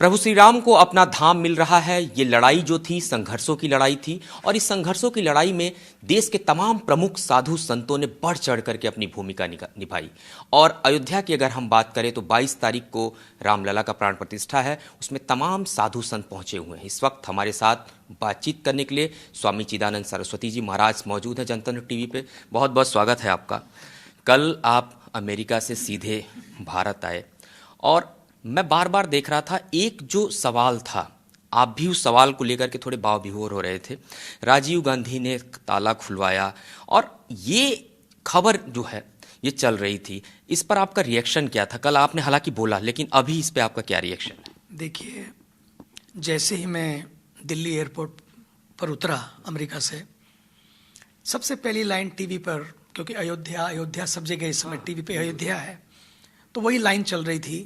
प्रभु श्री राम को अपना धाम मिल रहा है। ये लड़ाई जो थी संघर्षों की लड़ाई थी और इस संघर्षों की लड़ाई में देश के तमाम प्रमुख साधु संतों ने बढ़ चढ़ करके अपनी भूमिका निभाई। और अयोध्या की अगर हम बात करें तो 22 तारीख को रामलला का प्राण प्रतिष्ठा है, उसमें तमाम साधु संत पहुंचे हुए हैं। इस वक्त हमारे साथ बातचीत करने के लिए स्वामी चिदानंद सरस्वती जी महाराज मौजूद हैं जनतंत्र टीवी पे। बहुत बहुत स्वागत है आपका। कल आप अमेरिका से सीधे भारत आए और मैं बार बार देख रहा था, एक जो सवाल था, आप भी उस सवाल को लेकर के थोड़े भाव विभोर हो रहे थे। राजीव गांधी ने ताला खुलवाया और ये खबर जो है ये चल रही थी, इस पर आपका रिएक्शन क्या था? कल आपने हालांकि बोला, लेकिन अभी इस पे आपका क्या रिएक्शन है? देखिए, जैसे ही मैं दिल्ली एयरपोर्ट पर उतरा अमेरिका से, सबसे पहली लाइन टीवी पर, क्योंकि अयोध्या सब जगह इस समय टीवी पे अयोध्या है, तो वही लाइन चल रही थी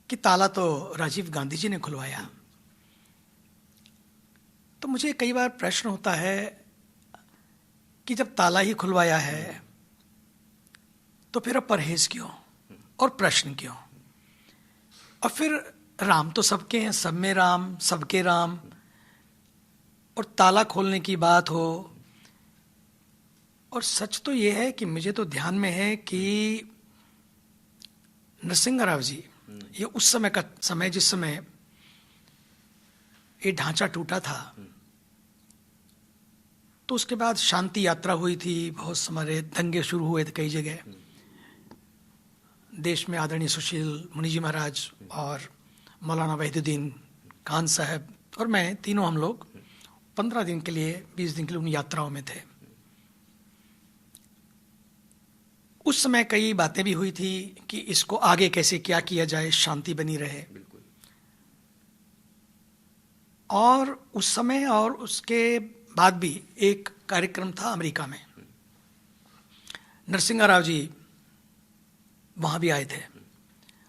कि ताला तो राजीव गांधी जी ने खुलवाया। तो मुझे कई बार प्रश्न होता है कि जब ताला ही खुलवाया है तो फिर अब परहेज क्यों और प्रश्न क्यों? और फिर राम तो सबके हैं, सब में राम, सबके राम, और ताला खोलने की बात हो। और सच तो ये है कि मुझे तो ध्यान में है कि नरसिंह राव जी, ये उस समय का समय जिस समय ये ढांचा टूटा था, तो उसके बाद शांति यात्रा हुई थी, बहुत सारे दंगे शुरू हुए थे कई जगह देश में। आदरणीय सुशील मुनि जी महाराज और मौलाना वहीदुद्दीन खान साहब और मैं, तीनों हम लोग 15 दिन के लिए, 20 दिन के लिए उन यात्राओं में थे। उस समय कई बातें भी हुई थी कि इसको आगे कैसे क्या किया जाए, शांति बनी रहे। और उस समय और उसके बाद भी एक कार्यक्रम था अमेरिका में, नरसिंह राव जी वहां भी आए थे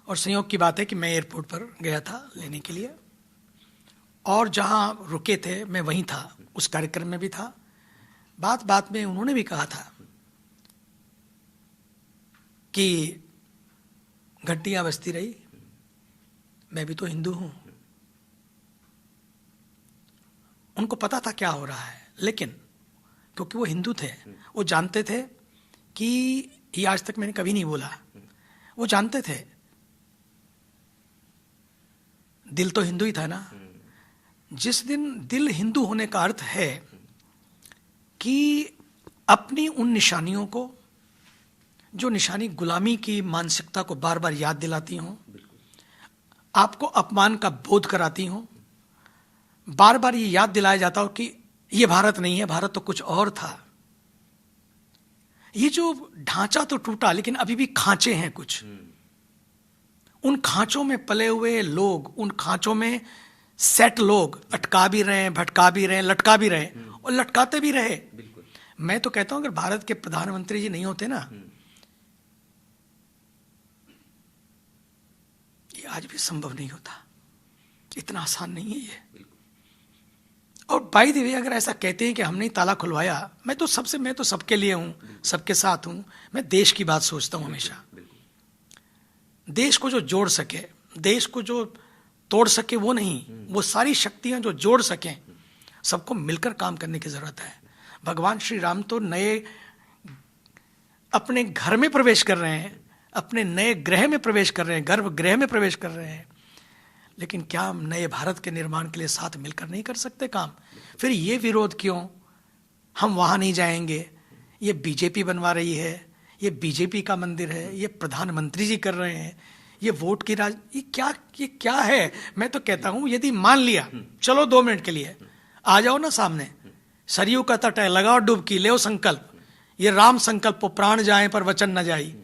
और संयोग की बात है कि मैं एयरपोर्ट पर गया था लेने के लिए, और जहां रुके थे मैं वहीं था, उस कार्यक्रम में भी था। बात बात में उन्होंने भी कहा था कि घंटियां बजती रही, मैं भी तो हिंदू हूं। उनको पता था क्या हो रहा है, लेकिन क्योंकि वो हिंदू थे, वो जानते थे कि ये आज तक मैंने कभी नहीं बोला, वो जानते थे दिल तो हिंदू ही था ना। जिस दिन दिल हिंदू होने का अर्थ है कि अपनी उन निशानियों को, जो निशानी गुलामी की मानसिकता को बार बार याद दिलाती हों, आपको अपमान का बोध कराती हों, बार बार ये याद दिलाया जाता हो कि ये भारत नहीं है, भारत तो कुछ और था। ये जो ढांचा तो टूटा, लेकिन अभी भी खांचे हैं कुछ। उन खांचों में पले हुए लोग, उन खांचों में सेट लोग अटका भी रहे हैं, भटका भी रहे हैं, लटका भी रहे और लटकाते भी रहे। मैं तो कहता हूं अगर भारत के प्रधानमंत्री जी नहीं होते ना, ये आज भी संभव नहीं होता। इतना आसान नहीं है ये। और बाय द वे, अगर ऐसा कहते हैं कि हमने ताला खुलवाया, मैं तो सबके लिए हूं, सबके साथ हूं। मैं देश की बात सोचता हूं हमेशा। देश को जो जोड़ सके, देश को जो तोड़ सके वो नहीं, वो सारी शक्तियां जो जोड़ सकें, सबको मिलकर काम करने की जरूरत है। भगवान श्री राम तो नए अपने घर में प्रवेश कर रहे हैं, अपने नए ग्रह में प्रवेश कर रहे हैं, गर्भगृह में प्रवेश कर रहे हैं, लेकिन क्या हम नए भारत के निर्माण के लिए साथ मिलकर नहीं कर सकते काम? फिर ये विरोध क्यों? हम वहां नहीं जाएंगे, ये बीजेपी बनवा रही है, ये बीजेपी का मंदिर है, ये प्रधानमंत्री जी कर रहे हैं, ये वोट की ये क्या है? मैं तो कहता हूं, यदि मान लिया, चलो 2 मिनट के लिए आ जाओ ना सामने, सरयू का तट है, लगाओ डुबकी, ले संकल्प, ये राम संकल्प, प्राण जाए पर वचन न जाई।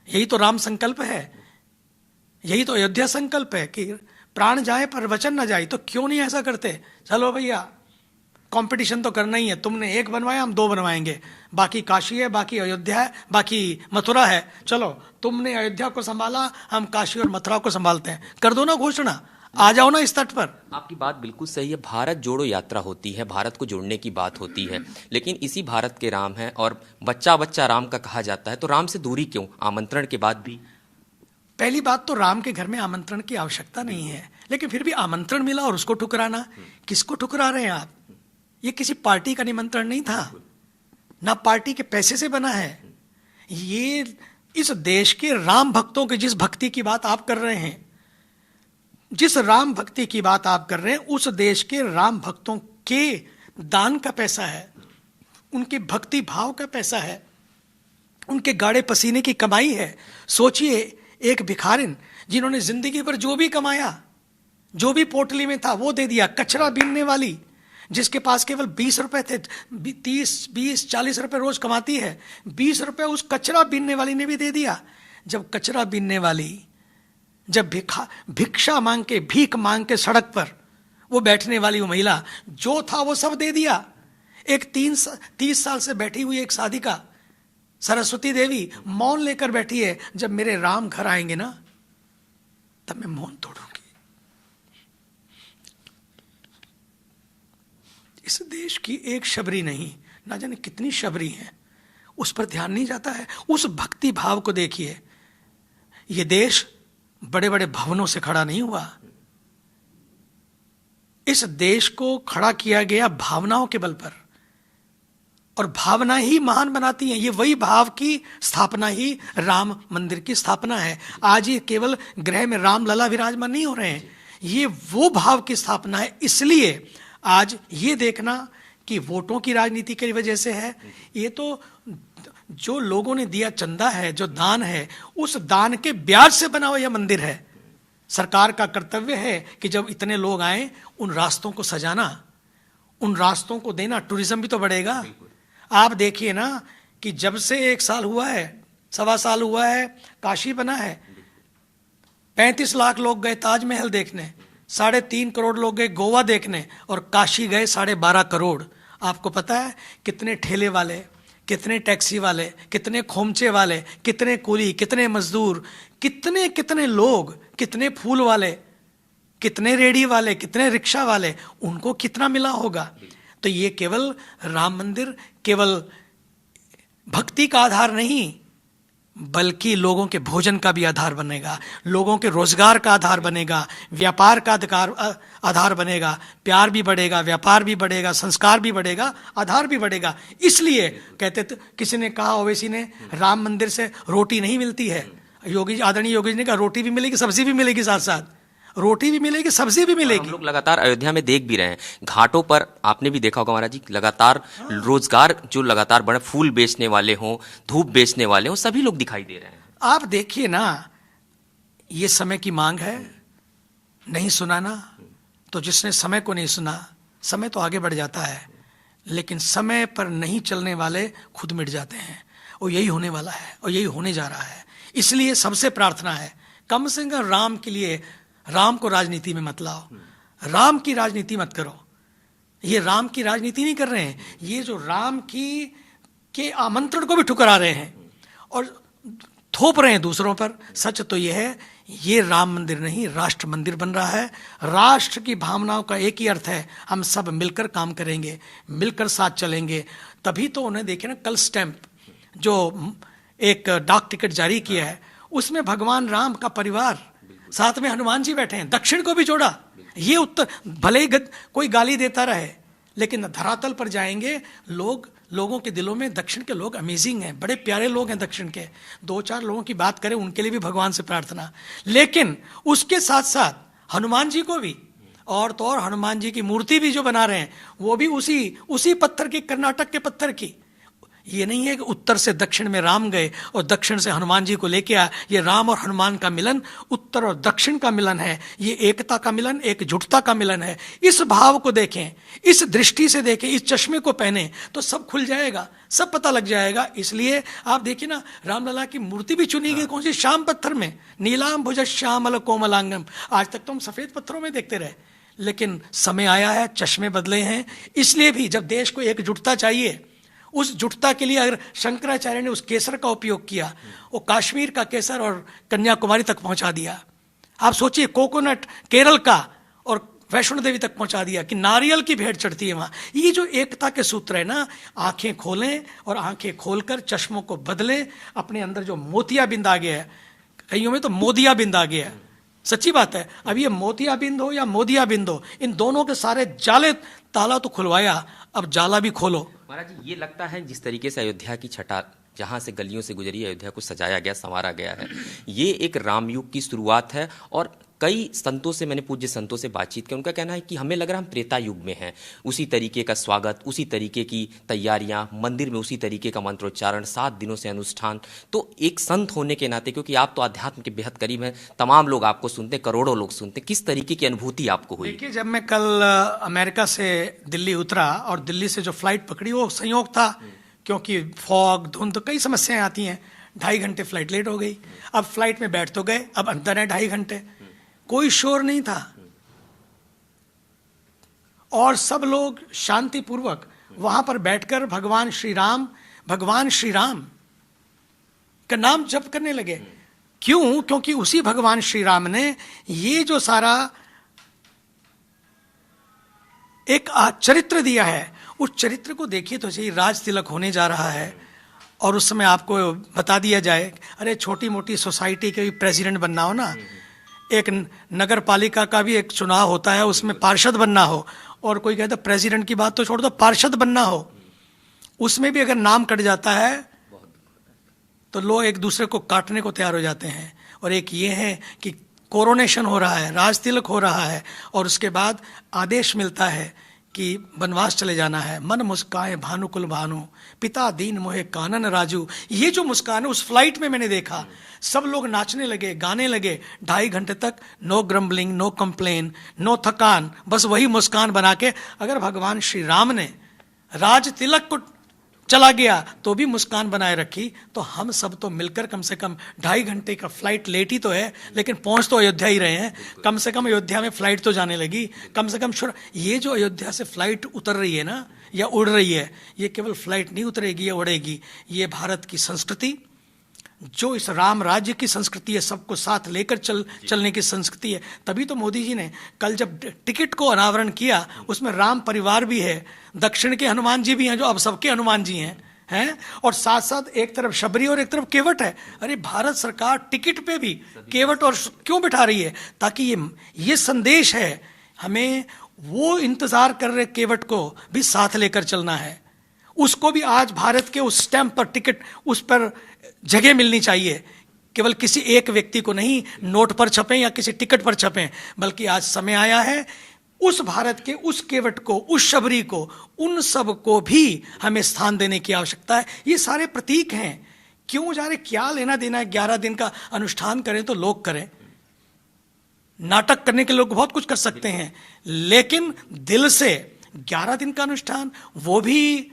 यही तो राम संकल्प है, यही तो अयोध्या संकल्प है कि प्राण जाए पर वचन न जाए। तो क्यों नहीं ऐसा करते? चलो भैया, कंपटीशन तो करना ही है, तुमने 1 बनवाया, हम 2 बनवाएंगे, बाकी काशी है, बाकी अयोध्या है, बाकी मथुरा है, चलो तुमने अयोध्या को संभाला, हम काशी और मथुरा को संभालते हैं। कर दो ना घोषणा, आ जाओ ना इस तट पर। आपकी बात बिल्कुल सही है। भारत जोड़ो यात्रा होती है, भारत को जोड़ने की बात होती है, लेकिन इसी भारत के राम है और बच्चा बच्चा राम का कहा जाता है, तो राम से दूरी क्यों आमंत्रण के बाद भी? पहली बात तो राम के घर में आमंत्रण की आवश्यकता नहीं है। लेकिन फिर भी आमंत्रण मिला और उसको ठुकराना। किसको ठुकरा रहे हैं आप? ये किसी पार्टी का निमंत्रण नहीं था, ना पार्टी के पैसे से बना है। ये इस देश के राम भक्तों की जिस भक्ति की बात आप कर रहे हैं, जिस राम भक्ति की बात आप कर रहे हैं, उस देश के राम भक्तों के दान का पैसा है, उनके भक्ति भाव का पैसा है, उनके गाढ़े पसीने की कमाई है। सोचिए, एक भिखारिन जिन्होंने जिंदगी भर जो भी कमाया, जो भी पोटली में था वो दे दिया। कचरा बीनने वाली जिसके पास केवल 20 रुपए थे, 30-20-40 रुपए रोज कमाती है, 20 रुपए उस कचरा बीनने वाली ने भी दे दिया। जब कचरा बीनने वाली जब भिक्षा मांग के, भीख मांग के सड़क पर वो बैठने वाली वो महिला, जो था वो सब दे दिया। एक 30 साल से बैठी हुई एक साधिका सरस्वती देवी मौन लेकर बैठी है, जब मेरे राम घर आएंगे ना तब मैं मौन तोड़ूंगी। इस देश की एक शबरी नहीं, ना जाने कितनी शबरी हैं, उस पर ध्यान नहीं जाता है। उस भक्ति भाव को देखिए। यह देश बड़े बड़े भवनों से खड़ा नहीं हुआ, इस देश को खड़ा किया गया भावनाओं के बल पर, और भावना ही महान बनाती है। ये वही भाव की स्थापना ही राम मंदिर की स्थापना है। आज ये केवल गृह में राम लला विराजमान नहीं हो रहे हैं, ये वो भाव की स्थापना है। इसलिए आज ये देखना कि वोटों की राजनीति की वजह से है, ये तो जो लोगों ने दिया चंदा है, जो दान है, उस दान के ब्याज से बना हुआ यह मंदिर है। सरकार का कर्तव्य है कि जब इतने लोग आए, उन रास्तों को सजाना, उन रास्तों को देना। टूरिज्म भी तो बढ़ेगा। आप देखिए ना कि जब से 1 साल हुआ है, 1.25 साल हुआ है, काशी बना है, 35 लाख लोग गए ताजमहल देखने, 3.5 करोड़ लोग गए गोवा देखने, और काशी गए 12.5 करोड़। आपको पता है कितने ठेले वाले, कितने टैक्सी वाले, कितने खोमचे वाले, कितने कुली, कितने मजदूर, कितने कितने लोग, कितने फूल वाले, कितने रेडी वाले, कितने रिक्शा वाले, उनको कितना मिला होगा। तो ये केवल राम मंदिर केवल भक्ति का आधार नहीं, बल्कि लोगों के भोजन का भी आधार बनेगा, लोगों के रोजगार का आधार बनेगा, व्यापार का आधार बनेगा। प्यार भी बढ़ेगा, व्यापार भी बढ़ेगा, संस्कार भी बढ़ेगा, आधार भी बढ़ेगा। इसलिए कहते थे, किसी ने कहा, ओवैसी ने, राम मंदिर से रोटी नहीं मिलती है। योगी, आदरणीय योगी जी ने कहा रोटी भी मिलेगी, सब्जी भी मिलेगी, साथ साथ रोटी भी मिलेगी, सब्जी भी मिलेगी। हम लोग लगातार अयोध्या में देख भी रहे हैं, घाटों पर आपने भी देखा होगा महाराज जी, लगातार रोजगार जो लगातार बढ़े, फूल बेचने वाले हों, धूप बेचने वाले हों, सभी लोग दिखाई दे रहे हैं। आप देखिए ना, ये समय की मांग है। नहीं सुना ना, तो जिसने समय को नहीं सुना, समय तो आगे बढ़ जाता है, लेकिन समय पर नहीं चलने वाले खुद मिट जाते हैं। और यही होने वाला है, और यही होने जा रहा है। इसलिए सबसे प्रार्थना है, कम से कम राम के लिए, राम को राजनीति में मत लाओ, राम की राजनीति मत करो। ये राम की राजनीति नहीं कर रहे हैं, ये जो राम की के आमंत्रण को भी ठुकरा रहे हैं और थोप रहे हैं दूसरों पर। सच तो ये है, ये राम मंदिर नहीं, राष्ट्र मंदिर बन रहा है। राष्ट्र की भावनाओं का एक ही अर्थ है, हम सब मिलकर काम करेंगे, मिलकर साथ चलेंगे, तभी तो। उन्हें देखे ना, कल स्टैंप जो एक डाक टिकट जारी किया है, उसमें भगवान राम का परिवार, साथ में हनुमान जी बैठे हैं, दक्षिण को भी जोड़ा। ये उत्तर, भले ही कोई गाली देता रहे, लेकिन धरातल पर जाएंगे, लोगों के दिलों में दक्षिण के लोग अमेजिंग हैं, बड़े प्यारे लोग हैं दक्षिण के। 2-4 लोगों की बात करें, उनके लिए भी भगवान से प्रार्थना। लेकिन उसके साथ साथ हनुमान जी को भी, और तो और हनुमान जी की मूर्ति भी जो बना रहे हैं, वो भी उसी पत्थर की, कर्नाटक के पत्थर की। ये नहीं है कि उत्तर से दक्षिण में राम गए और दक्षिण से हनुमान जी को लेके आए। ये राम और हनुमान का मिलन, उत्तर और दक्षिण का मिलन है। ये एकता का मिलन, एकजुटता का मिलन है। इस भाव को देखें, इस दृष्टि से देखें, इस चश्मे को पहने, तो सब खुल जाएगा, सब पता लग जाएगा। इसलिए आप देखिए ना, रामलला की मूर्ति भी चुनी गई कौन सी? श्याम पत्थर में, नीलाम भुज श्यामल कोमलांगम। आज तक तो हम सफेद पत्थरों में देखते रहे, लेकिन समय आया है, चश्मे बदले हैं। इसलिए भी जब देश को एकजुटता चाहिए, उस जुटता के लिए अगर शंकराचार्य ने उस केसर का उपयोग किया, वो कश्मीर का केसर और कन्याकुमारी तक पहुंचा दिया। आप सोचिए, कोकोनट केरल का और वैष्णो देवी तक पहुंचा दिया कि नारियल की भेंट चढ़ती है वहां। ये जो एकता के सूत्र है ना, आंखें खोलें और आंखें खोलकर चश्मों को बदलें। अपने अंदर जो मोतिया बिंद आ गया है, कईयों में तो मोदिया बिंद आ गया है, सच्ची बात है। अब ये मोतियाबिंद हो या मोदियाबिंद हो, इन दोनों के सारे जाले ताला तो खुलवाया, अब जाला भी खोलो। महाराज जी, ये लगता है जिस तरीके से अयोध्या की छटा जहाँ से गलियों से गुजरी अयोध्या को सजाया गया, संवारा गया है, ये एक रामयुग की शुरुआत है। और कई संतों से, मैंने पूज्य संतों से बातचीत की, उनका कहना है कि हमें लग रहा है हम त्रेता युग में हैं। उसी तरीके का स्वागत, उसी तरीके की तैयारियां, मंदिर में उसी तरीके का मंत्रोच्चारण, 7 दिनों से अनुष्ठान। तो एक संत होने के नाते, क्योंकि आप तो अध्यात्म के बेहद करीब हैं, तमाम लोग आपको सुनते, करोड़ों लोग सुनते, किस तरीके की अनुभूति आपको हुई? देखिए, जब मैं कल अमेरिका से दिल्ली उतरा और दिल्ली से जो फ्लाइट पकड़ी, वो संयोग था, क्योंकि फॉग, धुंध, कई समस्याएं आती हैं। 2.5 घंटे फ्लाइट लेट हो गई। अब फ्लाइट में बैठ तो गए, अब अंदर है 2.5 घंटे, कोई शोर नहीं था और सब लोग शांतिपूर्वक वहां पर बैठकर भगवान श्री राम का नाम जप करने लगे। क्यों? क्योंकि उसी भगवान श्री राम ने ये जो सारा एक चरित्र दिया है, उस चरित्र को देखिए तो सही। राज तिलक होने जा रहा है और उस समय आपको बता दिया जाए, अरे छोटी मोटी सोसाइटी के भी प्रेसिडेंट बनना हो ना, एक नगर पालिका का भी एक चुनाव होता है, उसमें पार्षद बनना हो, और कोई कहता प्रेसिडेंट की बात तो छोड़ दो, पार्षद बनना हो, उसमें भी अगर नाम कट जाता है तो लोग एक दूसरे को काटने को तैयार हो जाते हैं। और एक ये है कि कोरोनेशन हो रहा है, राज तिलक हो रहा है, और उसके बाद आदेश मिलता है कि वनवास चले जाना है। मन मुस्काए भानुकुल भानु, पिता दीन मोहे कानन राजू। ये जो मुस्कान है, उस फ्लाइट में मैंने देखा, सब लोग नाचने लगे, गाने लगे। 2.5 घंटे तक no grumbling, no complain, no थकान, बस वही मुस्कान बना के। अगर भगवान श्री राम ने राज तिलक को चला गया तो भी मुस्कान बनाए रखी, तो हम सब तो मिलकर कम से कम 2.5 घंटे का फ्लाइट लेट ही तो है, लेकिन पहुंच तो अयोध्या ही रहे हैं। कम से कम अयोध्या में फ्लाइट तो जाने लगी, कम से कम ये जो अयोध्या से फ्लाइट उतर रही है ना, या उड़ रही है, ये केवल फ्लाइट नहीं उतरेगी या उड़ेगी, ये भारत की संस्कृति, जो इस राम राज्य की संस्कृति है, सबको साथ लेकर चलने की संस्कृति है। तभी तो मोदी जी ने कल जब टिकट को अनावरण किया, उसमें राम परिवार भी है, दक्षिण के हनुमान जी भी हैं, जो अब सबके हनुमान जी हैं, और साथ साथ एक तरफ शबरी और एक तरफ केवट है। अरे भारत सरकार टिकट पे भी केवट और क्यों बिठा रही है? ताकि ये संदेश है, हमें वो इंतजार कर रहे केवट को भी साथ लेकर चलना है। उसको भी आज भारत के उस स्टैंप पर, टिकट, उस पर जगह मिलनी चाहिए। केवल किसी एक व्यक्ति को नहीं नोट पर छपें या किसी टिकट पर छपें, बल्कि आज समय आया है उस भारत के, उस केवट को, उस शबरी को, उन सब को भी हमें स्थान देने की आवश्यकता है। ये सारे प्रतीक हैं, क्यों जा रहे, क्या लेना देना है? 11 दिन का अनुष्ठान करें तो लोग करें, नाटक करने के लोग बहुत कुछ कर सकते हैं, लेकिन दिल से 11 दिन का अनुष्ठान, वो भी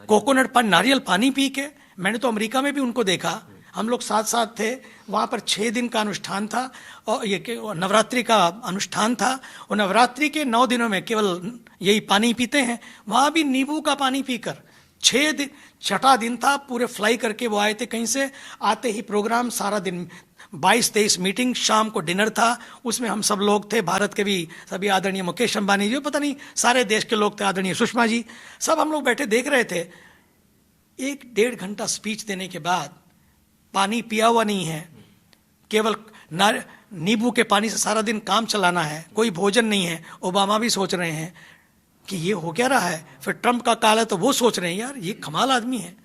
कोकोनट पानी, नारियल पानी पी के। मैंने तो अमेरिका में भी उनको देखा, हम लोग साथ साथ थे, वहाँ पर 6 दिन का अनुष्ठान था, और ये नवरात्रि का अनुष्ठान था, और नवरात्रि के 9 दिनों में केवल यही पानी पीते हैं। वहाँ भी नींबू का पानी पीकर 6 दिन, 6ठा दिन था, पूरे फ्लाई करके वो आए थे कहीं से। आते ही प्रोग्राम सारा दिन, 22-23 मीटिंग, शाम को डिनर था, उसमें हम सब लोग थे, भारत के भी सभी, आदरणीय मुकेश अंबानी जी, पता नहीं सारे देश के लोग थे, आदरणीय सुषमा जी, सब हम लोग बैठे देख रहे थे। 1-1.5 घंटा स्पीच देने के बाद पानी पिया हुआ नहीं है, केवल नींबू के पानी से सारा दिन काम चलाना है, कोई भोजन नहीं है। ओबामा भी सोच रहे हैं कि ये हो क्या रहा है, फिर ट्रंप का काल है तो वो सोच रहे हैं यार ये कमाल आदमी है।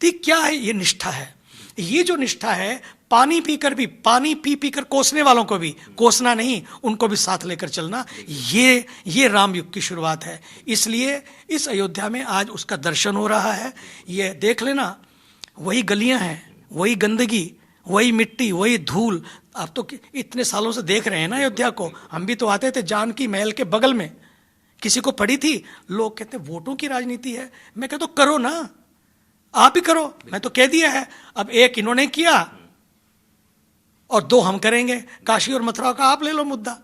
तो क्या है? ये निष्ठा है। ये जो निष्ठा है, पानी पीकर भी, पानी पी कर कोसने वालों को भी कोसना नहीं, उनको भी साथ लेकर चलना, ये राम युग की शुरुआत है। इसलिए इस अयोध्या में आज उसका दर्शन हो रहा है। ये देख लेना, वही गलियां हैं, वही गंदगी, वही मिट्टी, वही धूल। आप तो इतने सालों से देख रहे हैं ना अयोध्या को। हम भी तो आते थे जानकी महल के बगल में, किसी को पड़ी थी, लोग कहते वोटों की राजनीति है। मैं कहता करो ना, आप ही करो, मैं तो कह दिया है। अब एक इन्होंने किया और 2 हम करेंगे। काशी और मथुरा का आप ले लो मुद्दा,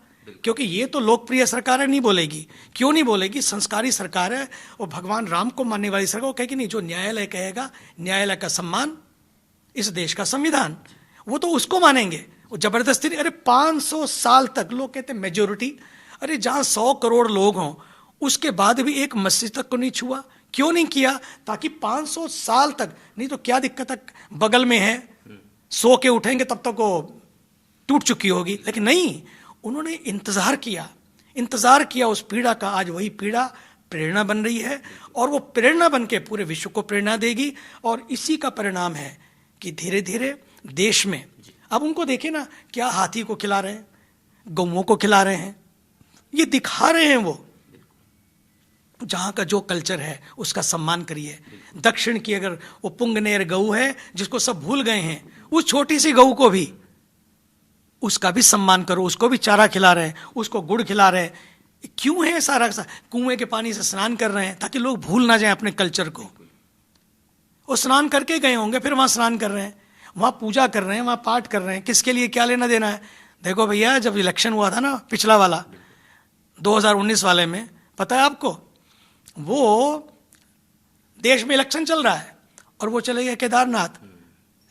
क्योंकि ये तो लोकप्रिय सरकार है, नहीं बोलेगी। क्यों नहीं बोलेगी? संस्कारी सरकार है और भगवान राम को मानने वाली सरकार। वो कहेगी नहीं, जो न्यायालय कहेगा, न्यायालय का सम्मान, इस देश का संविधान, वो तो उसको मानेंगे, वो जबरदस्ती नहीं। अरे 500 साल तक लोग कहते मेजोरिटी, अरे जहां 100 करोड़ लोग हों उसके बाद भी एक मस्जिद तक को नहीं छुआ। क्यों नहीं किया? ताकि 500 साल तक, नहीं तो क्या दिक्कत है, बगल में है, सो के उठेंगे तब तक वो टूट चुकी होगी, लेकिन नहीं, उन्होंने इंतजार किया उस पीड़ा का। आज वही पीड़ा प्रेरणा बन रही है और वो प्रेरणा बन के पूरे विश्व को प्रेरणा देगी। और इसी का परिणाम है कि धीरे धीरे देश में, अब उनको देखिए ना, क्या हाथी को खिला रहे हैं, गौओं को खिला रहे हैं, ये दिखा रहे हैं वो। जहाँ का जो कल्चर है उसका सम्मान करिए। दक्षिण की अगर वो पुंगनेर गऊ है जिसको सब भूल गए हैं, उस छोटी सी गऊ को भी, उसका भी सम्मान करो, उसको भी चारा खिला रहे हैं, उसको गुड़ खिला रहे हैं। क्यों है सारा कुएं के पानी से स्नान कर रहे हैं ताकि लोग भूल ना जाएं अपने कल्चर को। वो स्नान करके गए होंगे, फिर वहां स्नान कर रहे हैं, वहां पूजा कर रहे हैं, वहां पाठ कर रहे हैं, किसके लिए क्या लेना देना है। देखो भैया, जब इलेक्शन हुआ था ना पिछला वाला 2019 वाले में, पता है आपको, वो देश में इलेक्शन चल रहा है और वो चले गए केदारनाथ।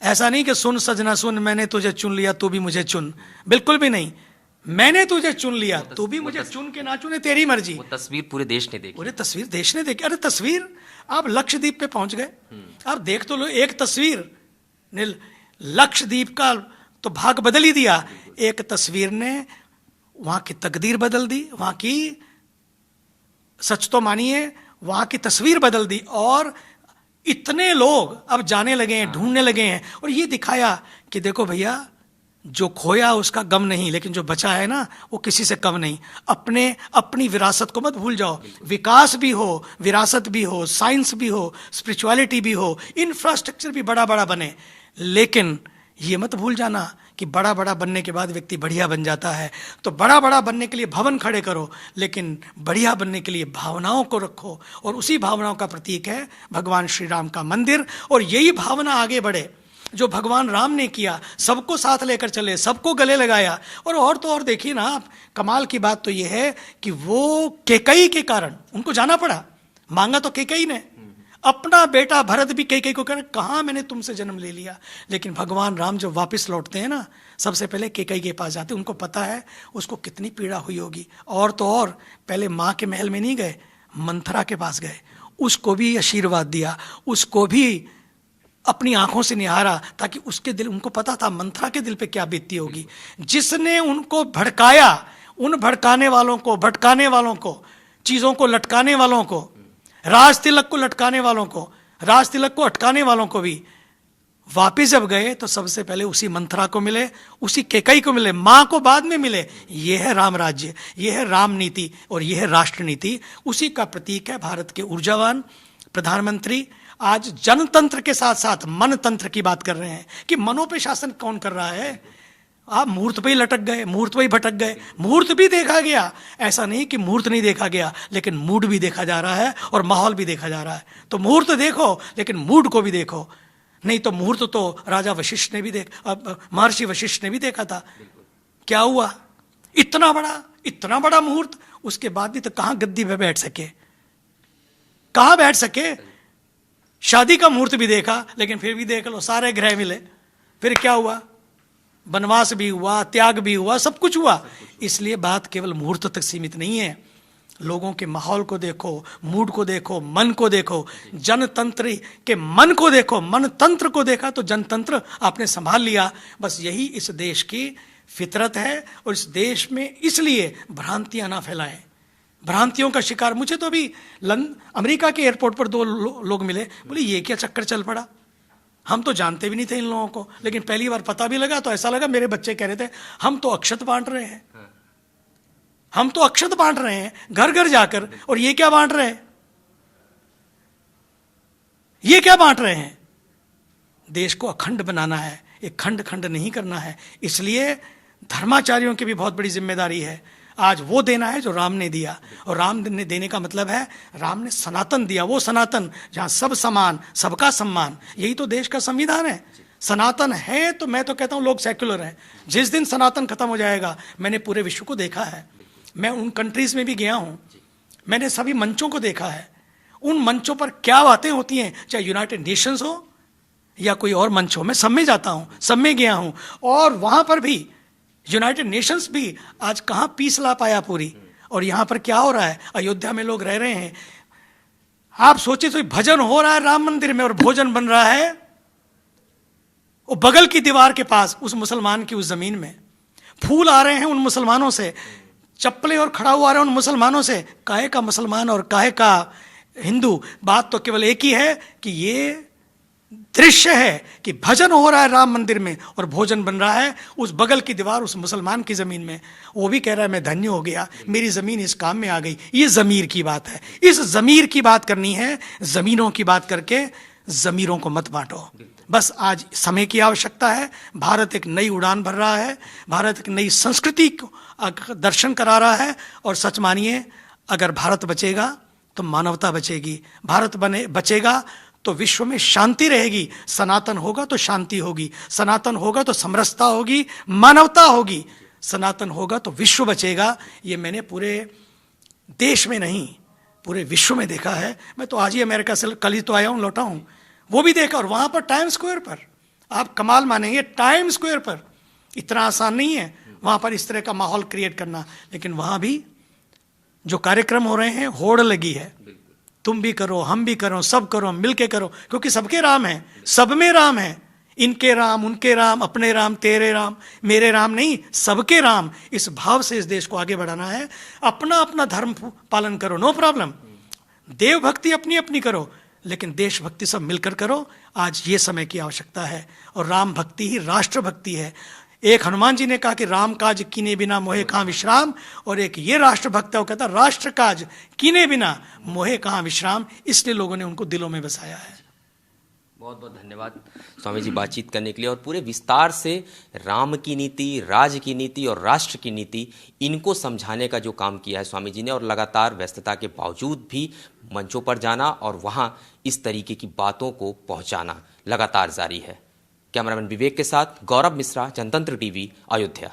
ऐसा नहीं कि सुन सजना सुन, मैंने तुझे चुन लिया तू भी मुझे चुन, बिल्कुल भी नहीं। मैंने तुझे चुन लिया, तू भी मुझे चुन के ना चुने, तेरी मर्जी। वो तस्वीर पूरे देश ने देखी, पूरे तस्वीर देश ने देखी। अरे तस्वीर, आप लक्षद्वीप पे पहुंच गए, आप देख तो लो, एक तस्वीर ने लक्षद्वीप का तो भाग बदल ही दिया। एक तस्वीर ने वहां की तकदीर बदल दी, वहां की, सच तो मानिए, वहां की तस्वीर बदल दी। और इतने लोग अब जाने लगे हैं, ढूंढने लगे हैं, और ये दिखाया कि देखो भैया, जो खोया उसका गम नहीं, लेकिन जो बचा है ना वो किसी से कम नहीं। अपनी विरासत को मत भूल जाओ। विकास भी हो, विरासत भी हो, साइंस भी हो, स्पिरिचुअलिटी भी हो, इंफ्रास्ट्रक्चर भी बड़ा बड़ा बने, लेकिन ये मत भूल जाना कि बड़ा बड़ा बनने के बाद व्यक्ति बढ़िया बन जाता है। तो बड़ा बड़ा बनने के लिए भवन खड़े करो, लेकिन बढ़िया बनने के लिए भावनाओं को रखो, और उसी भावनाओं का प्रतीक है भगवान श्री राम का मंदिर। और यही भावना आगे बढ़े जो भगवान राम ने किया, सबको साथ लेकर चले, सबको गले लगाया। और तो और देखिए ना आप, कमाल की बात तो यह है कि वो कैकेयी के कारण उनको जाना पड़ा, मांगा तो कैकेयी ने, अपना बेटा भरत भी कैकेयी को कह, कहाँ मैंने तुमसे जन्म ले लिया। लेकिन भगवान राम जब वापस लौटते हैं ना, सबसे पहले कैकेयी के पास जाते हैं। उनको पता है उसको कितनी पीड़ा हुई होगी। और तो और पहले माँ के महल में नहीं गए, मंथरा के पास गए, उसको भी आशीर्वाद दिया, उसको भी अपनी आंखों से निहारा, ताकि उसके दिल, उनको पता था मंथरा के दिल पे क्या बीतती होगी। जिसने उनको भड़काया, उन भड़काने वालों को, भटकाने वालों को, चीजों को लटकाने वालों को, राज तिलक को लटकाने वालों को, राज तिलक को अटकाने वालों को भी वापिस जब गए तो सबसे पहले उसी मंथरा को मिले, उसी कैकेयी को मिले, मां को बाद में मिले। यह है राम राज्य, यह है राम नीति, और यह है राष्ट्र नीति। उसी का प्रतीक है भारत के ऊर्जावान प्रधानमंत्री। आज जनतंत्र के साथ साथ मनतंत्र की बात कर रहे हैं कि मनों पे शासन कौन कर रहा है। आप मुहूर्त पे ही लटक गए, मुहूर्त पे ही भटक गए। मुहूर्त भी देखा गया, ऐसा नहीं कि मुहूर्त नहीं देखा गया, लेकिन मूड भी देखा जा रहा है और माहौल भी देखा जा रहा है। तो मुहूर्त देखो, लेकिन मूड को भी देखो। नहीं तो मुहूर्त तो राजा वशिष्ठ ने भी महर्षि वशिष्ठ ने भी देखा था। क्या हुआ, इतना बड़ा मुहूर्त, उसके बाद भी तो कहां गद्दी पे बैठ सके, कहां बैठ सके। शादी का मुहूर्त भी देखा, लेकिन फिर भी देख लो, सारे ग्रह मिले, फिर क्या हुआ, वनवास भी हुआ, त्याग भी हुआ, सब कुछ हुआ। इसलिए बात केवल मुहूर्त तक सीमित नहीं है। लोगों के माहौल को देखो, मूड को देखो, मन को देखो, जनतंत्र के मन को देखो। मनतंत्र को देखा तो जनतंत्र आपने संभाल लिया। बस यही इस देश की फितरत है, और इस देश में इसलिए भ्रांतियां ना फैलाएं, भ्रांतियों का शिकार। मुझे तो अभी अमेरिका के एयरपोर्ट पर 2 लोग मिले, बोले ये क्या चक्कर चल पड़ा, हम तो जानते भी नहीं थे इन लोगों को, लेकिन पहली बार पता भी लगा तो ऐसा लगा, मेरे बच्चे कह रहे थे हम तो अक्षत बांट रहे हैं, हम तो अक्षत बांट रहे हैं घर घर जाकर, और ये क्या बांट रहे हैं, ये क्या बांट रहे हैं। देश को अखंड बनाना है, एक खंड खंड नहीं करना है। इसलिए धर्माचार्यों की भी बहुत बड़ी जिम्मेदारी है। आज वो देना है जो राम ने दिया, और राम ने देने का मतलब है राम ने सनातन दिया, वो सनातन जहां सब समान, सबका सम्मान। यही तो देश का संविधान है। सनातन है तो मैं तो कहता हूं लोग सेक्युलर हैं। जिस दिन सनातन खत्म हो जाएगा, मैंने पूरे विश्व को देखा है, मैं उन कंट्रीज में भी गया हूं, मैंने सभी मंचों को देखा है। उन मंचों पर क्या बातें होती हैं, चाहे यूनाइटेड नेशंस हो या कोई और मंच हो, मैं सब में जाता हूं, सब में गया हूं, और वहां पर भी यूनाइटेड नेशंस भी आज कहां पीस ला पाया पूरी। और यहां पर क्या हो रहा है, अयोध्या में लोग रह रहे हैं, आप सोचिए तो भजन हो रहा है राम मंदिर में, और भोजन बन रहा है वो बगल की दीवार के पास, उस मुसलमान की उस जमीन में। फूल आ रहे हैं उन मुसलमानों से, चप्पलें और खड़ा हुआ आ रहे हैं उन मुसलमानों से, काहे का मुसलमान और काहे का हिंदू। बात तो केवल एक ही है कि ये दृश्य है कि भजन हो रहा है राम मंदिर में और भोजन बन रहा है उस बगल की दीवार, उस मुसलमान की ज़मीन में। वो भी कह रहा है मैं धन्य हो गया, मेरी ज़मीन इस काम में आ गई। ये ज़मीर की बात है, इस ज़मीर की बात करनी है। ज़मीनों की बात करके ज़मीरों को मत बांटो। बस आज समय की आवश्यकता है। भारत एक नई उड़ान भर रहा है, भारत एक नई संस्कृति को दर्शन करा रहा है। और सच मानिए, अगर भारत बचेगा तो मानवता बचेगी, भारत बचेगा तो विश्व में शांति रहेगी। सनातन होगा तो शांति होगी, सनातन होगा तो समरसता होगी, मानवता होगी। सनातन होगा तो विश्व बचेगा। ये मैंने पूरे देश में नहीं, पूरे विश्व में देखा है। मैं तो आज ही अमेरिका से कल ही तो आया हूँ, लौटा हूँ, वो भी देखा। और वहाँ पर टाइम स्क्वायर पर, आप कमाल मानेंगे, टाइम स्क्वायर पर इतना आसान नहीं है वहाँ पर इस तरह का माहौल क्रिएट करना। लेकिन वहाँ भी जो कार्यक्रम हो रहे हैं, होड़ लगी है। तुम भी करो, हम भी करो, सब करो, मिल के करो, क्योंकि सबके राम हैं, सब में राम है। इनके राम, उनके राम, अपने राम, तेरे राम, मेरे राम नहीं, सबके राम। इस भाव से इस देश को आगे बढ़ाना है। अपना अपना धर्म पालन करो, नो प्रॉब्लम। देव भक्ति अपनी अपनी करो, लेकिन देशभक्ति सब मिलकर करो। आज ये समय की आवश्यकता है। और राम भक्ति ही राष्ट्र भक्ति है। एक हनुमान जी ने कहा कि राम काज कीने बिना मोहे कहाँ विश्राम, और एक ये राष्ट्र भक्त है, वो कहता राष्ट्र काज कीने बिना मोहे कहाँ विश्राम। इसलिए लोगों ने उनको दिलों में बसाया है। बहुत बहुत धन्यवाद स्वामी जी बातचीत करने के लिए, और पूरे विस्तार से राम की नीति, राज की नीति और राष्ट्र की नीति, इनको समझाने का जो काम किया है स्वामी जी ने, और लगातार व्यस्तता के बावजूद भी मंचों पर जाना और वहाँ इस तरीके की बातों को पहुँचाना लगातार जारी है। कैमरामैन विवेक के साथ गौरव मिश्रा, जनतंत्र टीवी, अयोध्या।